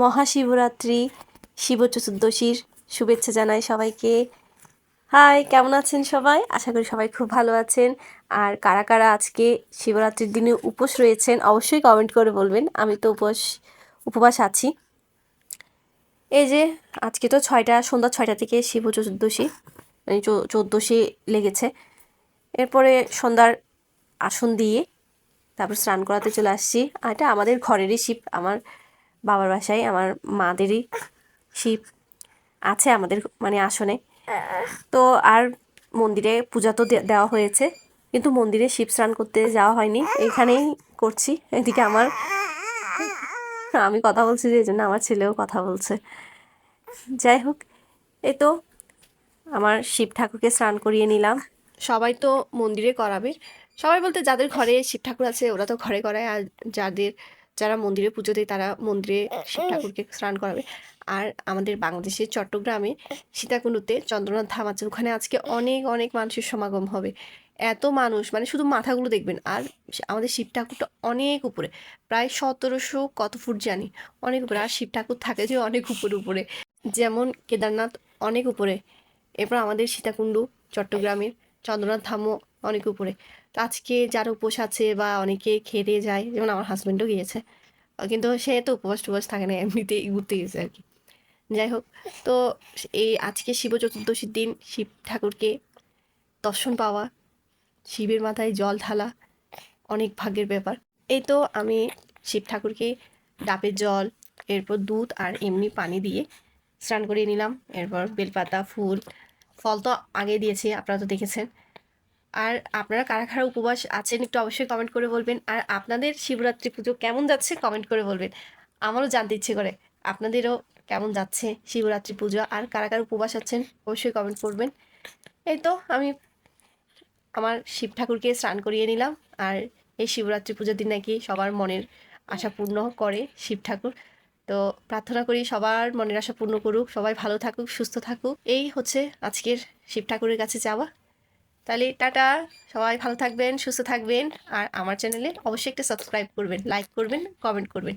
মহাশিবরাত্রি, শিব চতুর্দশীর শুভেচ্ছা জানাই সবাইকে। হাই, কেমন আছেন সবাই? আশা করি সবাই খুব ভালো আছেন। আর কারা কারা আজকে শিবরাত্রির দিনে উপোস রয়েছেন অবশ্যই কমেন্ট করে বলবেন। আমি তো উপবাস আছি। এই যে আজকে তো সন্ধ্যা 6টা থেকে শিব চতুর্দশী, মানে চৌদ্দশী লেগেছে। এরপরে সন্ধ্যার আসন দিয়ে তারপর স্নান করাতে চলে আসছি। আর এটা আমাদের ঘরেরই শিব, আমার বাবার বাসায় আমার মাদেরই শিব আছে আমাদের মানে আসনে। তো আর মন্দিরে পূজা তো দেওয়া হয়েছে, কিন্তু মন্দিরে শিব স্নান করতে যাওয়া হয়নি, এখানেই করছি। এদিকে আমি কথা বলছি যে এই জন্য আমার ছেলেও কথা বলছে। যাই হোক, এই তো আমার শিব ঠাকুরকে স্নান করিয়ে নিলাম। সবাই তো মন্দিরে করাবে, সবাই বলতে যাদের ঘরে শিব ঠাকুর আছে ওরা তো ঘরে করায়, আর যারা মন্দিরে পুজো দেয় তারা মন্দিরে শিব ঠাকুরকে স্নান করাবে। আর আমাদের বাংলাদেশের চট্টগ্রামে সীতাকুণ্ডুতে চন্দ্রনাথ ধাম আছে, ওখানে আজকে অনেক অনেক মানুষের সমাগম হবে। এত মানুষ, মানে শুধু মাথাগুলো দেখবেন। আর আমাদের শিব ঠাকুরটা অনেক উপরে, প্রায় 1700 কত ফুট জানি, অনেক উপরে। আর শিব ঠাকুর থাকে যে অনেক উপরে, যেমন কেদারনাথ অনেক উপরে। এরপর আমাদের সীতাকুণ্ডু চট্টগ্রামের চন্দ্রনাথ ধামও অনেক উপরে। তো আজকে যারা উপোস আছে বা অনেকে খেয়ে যায়, যেমন আমার হাজব্যান্ডও গিয়েছে, কিন্তু সে তো উপবাস টুবাস থাকে না, এমনিতেই ঘুরতে গেছে আর কি। যাই হোক, তো এই আজকে শিব চতুর্দশীর দিন শিব ঠাকুরকে দর্শন পাওয়া, শিবের মাথায় জল ঢালা অনেক ভাগ্যের ব্যাপার। এই তো আমি শিব ঠাকুরকে ডাবের জল, এরপর দুধ আর এমনি পানি দিয়ে স্নান করিয়ে নিলাম। এরপর বেলপাতা, ফুল, ফল তো আগে দিয়েছি, আপনারা তো দেখেছেন। আর আপনারা কারা কারা উপবাস আছেন একটু অবশ্যই কমেন্ট করে বলবেন। আর আপনাদের শিবরাত্রি পুজো কেমন যাচ্ছে কমেন্ট করে বলবেন, আমারও জানতে ইচ্ছে করে আপনাদেরও কেমন যাচ্ছে শিবরাত্রি পুজো, আর কারা কারা উপবাস আছেন অবশ্যই কমেন্ট করবেন। এই তো আমি আমার শিব ঠাকুরকে স্নান করিয়ে নিলাম। আর এই শিবরাত্রি পুজোর দিন নাকি সবার মনের আশা পূর্ণ করে শিব ঠাকুর। তো প্রার্থনা করি সবার মনের আশা পূর্ণ করুক, সবাই ভালো থাকুক, সুস্থ থাকুক। এই হচ্ছে আজকের শিব ঠাকুরের কাছে যাওয়া। তাহলে টাটা, সবাই ভালো থাকবেন, সুস্থ থাকবেন। আর আমার চ্যানেলে অবশ্যই একটা সাবস্ক্রাইব করবেন, লাইক করবেন, কমেন্ট করবেন।